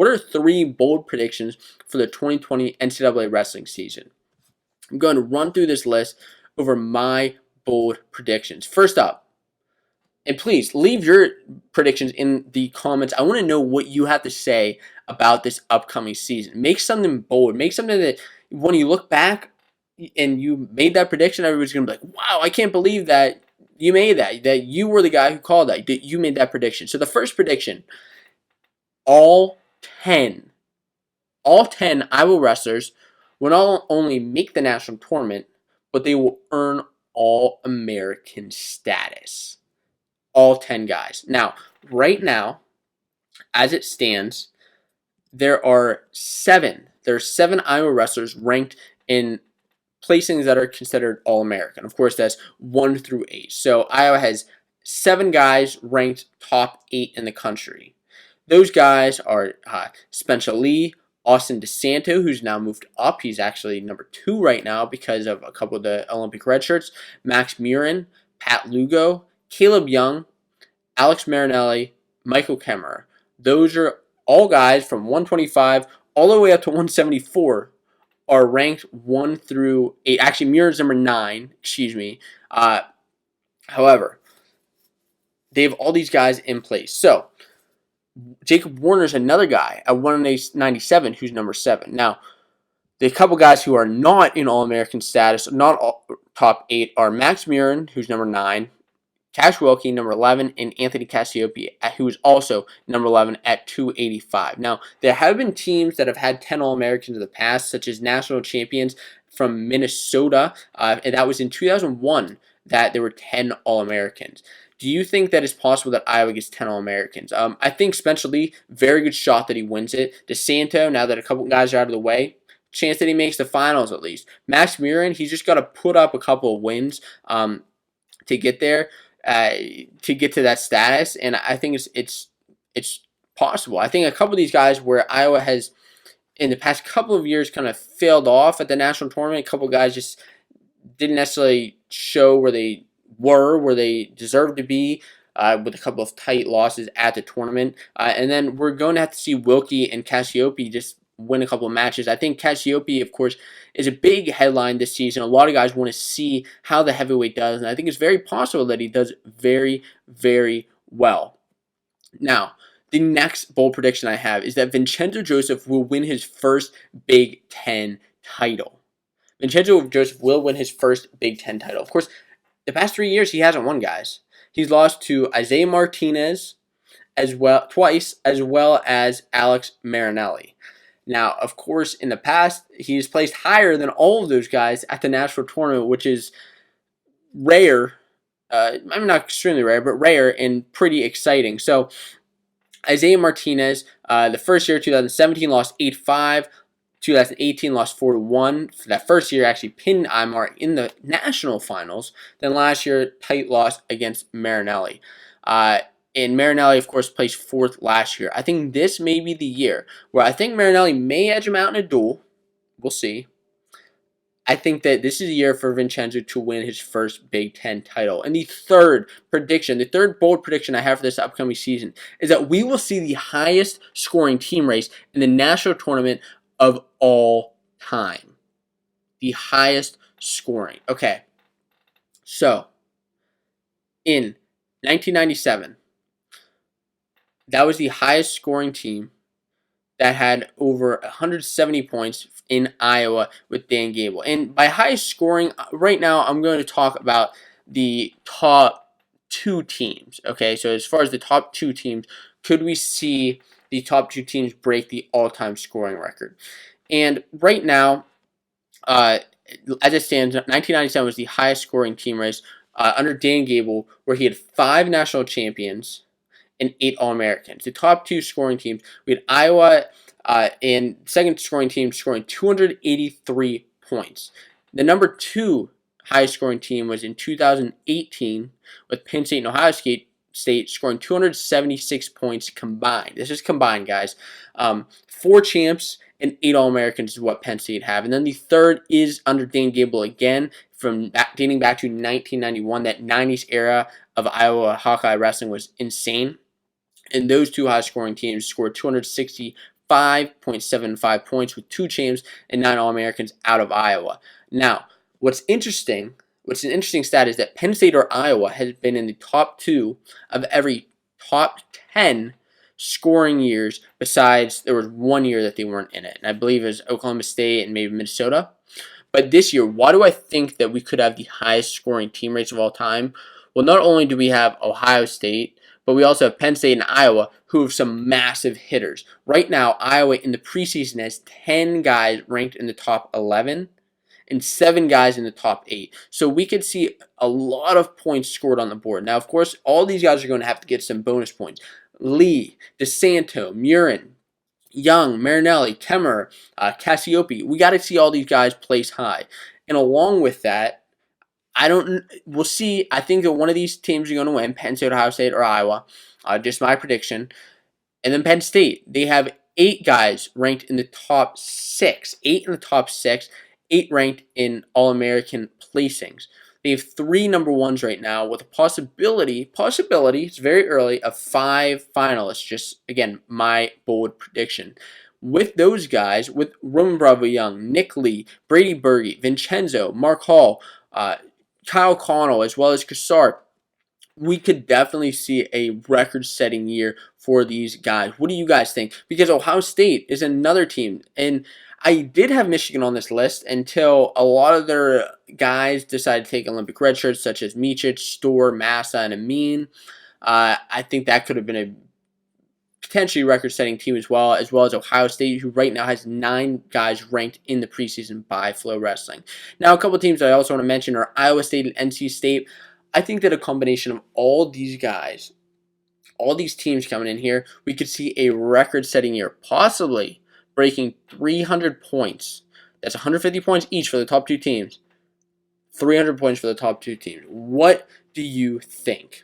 What are 3 bold predictions for the 2020 NCAA wrestling season? I'm going to run through this list over my bold predictions. First up, and please leave your predictions in the comments. I want to know what you have to say about this upcoming season. Make something bold. Make something that when you look back and you made that prediction, everybody's going to be like, wow, I can't believe that you made that you were the guy who called that you made that prediction. So the first prediction, all 10 Iowa wrestlers will not only make the national tournament, but they will earn All-American status. All 10 guys. Now, right now, as it stands, there are 7 Iowa wrestlers ranked in placings that are considered All-American. Of course, that's 1 through 8. So Iowa has 7 guys ranked top 8 in the country. Those guys are Spencer Lee, Austin DeSanto, who's now moved up. He's actually number 2 right now because of a couple of the Olympic red shirts. Max Murin, Pat Lugo, Caleb Young, Alex Marinelli, Michael Kemmerer. Those are all guys from 125 all the way up to 174 are ranked 1 through 8. Actually, Murin's number 9, excuse me. However, they have all these guys in place. So, Jacob Warner's another guy at 197 who's number 7. Now, the couple guys who are not in All-American status, not all, top 8, are Max Murin, who's number 9, Cash Wilkie, number 11, and Anthony Cassiope, who is also number 11 at 285. Now, there have been teams that have had 10 All-Americans in the past, such as national champions from Minnesota, and that was in 2001 that there were 10 All-Americans. Do you think that it's possible that Iowa gets 10 All-Americans? I think Spencer Lee, very good shot that he wins it. DeSanto, now that a couple guys are out of the way, chance that he makes the finals at least. Max Murin, he's just got to put up a couple of wins to get there. To get to that status, and I think it's possible. I think a couple of these guys where Iowa has in the past couple of years kind of failed off at the national tournament, a couple of guys just didn't necessarily show where they deserved to be, with a couple of tight losses at the tournament, and then we're going to have to see Wilkie and Cassiope just win a couple of matches. I think Cassiope, of course, is a big headline this season. A lot of guys want to see how the heavyweight does, and I think it's very possible that he does very, very well. Now, the next bold prediction I have is that Vincenzo Joseph will win his first Big Ten title. Vincenzo Joseph will win his first Big Ten title. Of course, the past 3 years he hasn't won, guys. He's lost to Isaiah Martinez twice, as well as Alex Marinelli. Now, of course, in the past, he's placed higher than all of those guys at the national tournament, which is rare. I mean, not extremely rare, but rare and pretty exciting. So, Isaiah Martinez, the first year, 2017, lost 8-5. 2018 lost 4-1. For that first year, actually pinned Imar in the national finals. Then last year, tight loss against Marinelli. And Marinelli, of course, placed 4th last year. I think this may be the year where I think Marinelli may edge him out in a duel. We'll see. I think that this is a year for Vincenzo to win his first Big Ten title. And the third bold prediction I have for this upcoming season is that we will see the highest scoring team race in the national tournament of all time. The highest scoring. Okay. So, in 1997, that was the highest scoring team that had over 170 points in Iowa with Dan Gable. And by highest scoring, right now I'm going to talk about the top 2 teams. Okay, so as far as the top 2 teams, could we see the top 2 teams break the all-time scoring record? And right now, as it stands, 1997 was the highest scoring team race under Dan Gable, where he had 5 national champions and 8 All-Americans. The top 2 scoring teams, we had Iowa and second scoring team scoring 283 points. The number 2 highest scoring team was in 2018 with Penn State and Ohio State scoring 276 points combined. This is combined, guys. 4 champs and 8 All-Americans is what Penn State have. And then the third is under Dan Gable again, dating back to 1991. That 90s era of Iowa Hawkeye wrestling was insane. And those 2 high-scoring teams scored 265 5.75 points with 2 champs and 9 All-Americans out of Iowa. Now, what's an interesting stat is that Penn State or Iowa has been in the top 2 of every top 10 scoring years, besides there was 1 year that they weren't in it, and I believe it was Oklahoma State and maybe Minnesota. But this year, why do I think that we could have the highest scoring team rates of all time? Well, not only do we have Ohio State, but we also have Penn State and Iowa, who have some massive hitters. Right now, Iowa in the preseason has 10 guys ranked in the top 11 and 7 guys in the top 8. So we could see a lot of points scored on the board. Now, of course, all these guys are going to have to get some bonus points. Lee, DeSanto, Murin, Young, Marinelli, Kemmer, Cassiope. We got to see all these guys place high. And along with that, we'll see. I think that one of these teams are going to win, Penn State, Ohio State, or Iowa. Just my prediction. And then Penn State, they have 8 guys ranked in the top 6. 8 in the top 6. 8 ranked in All-American placings. They have 3 number ones right now with a possibility, it's very early, of 5 finalists. Just, again, my bold prediction. With those guys, with Roman Bravo Young, Nick Lee, Brady Berge, Vincenzo, Mark Hall, Kyle Connell, as well as Kassar, we could definitely see a record-setting year for these guys. What do you guys think? Because Ohio State is another team, and I did have Michigan on this list until a lot of their guys decided to take Olympic red shirts, such as Micic, Storr, Massa, and Amin. I think that could have been a potentially record-setting team as well as Ohio State, who right now has 9 guys ranked in the preseason by Flow Wrestling. Now, a couple of teams I also want to mention are Iowa State and NC State. I think that a combination of all these guys, all these teams coming in here, we could see a record-setting year, possibly breaking 300 points. That's 150 points each for the top 2 teams. 300 points for the top 2 teams. What do you think?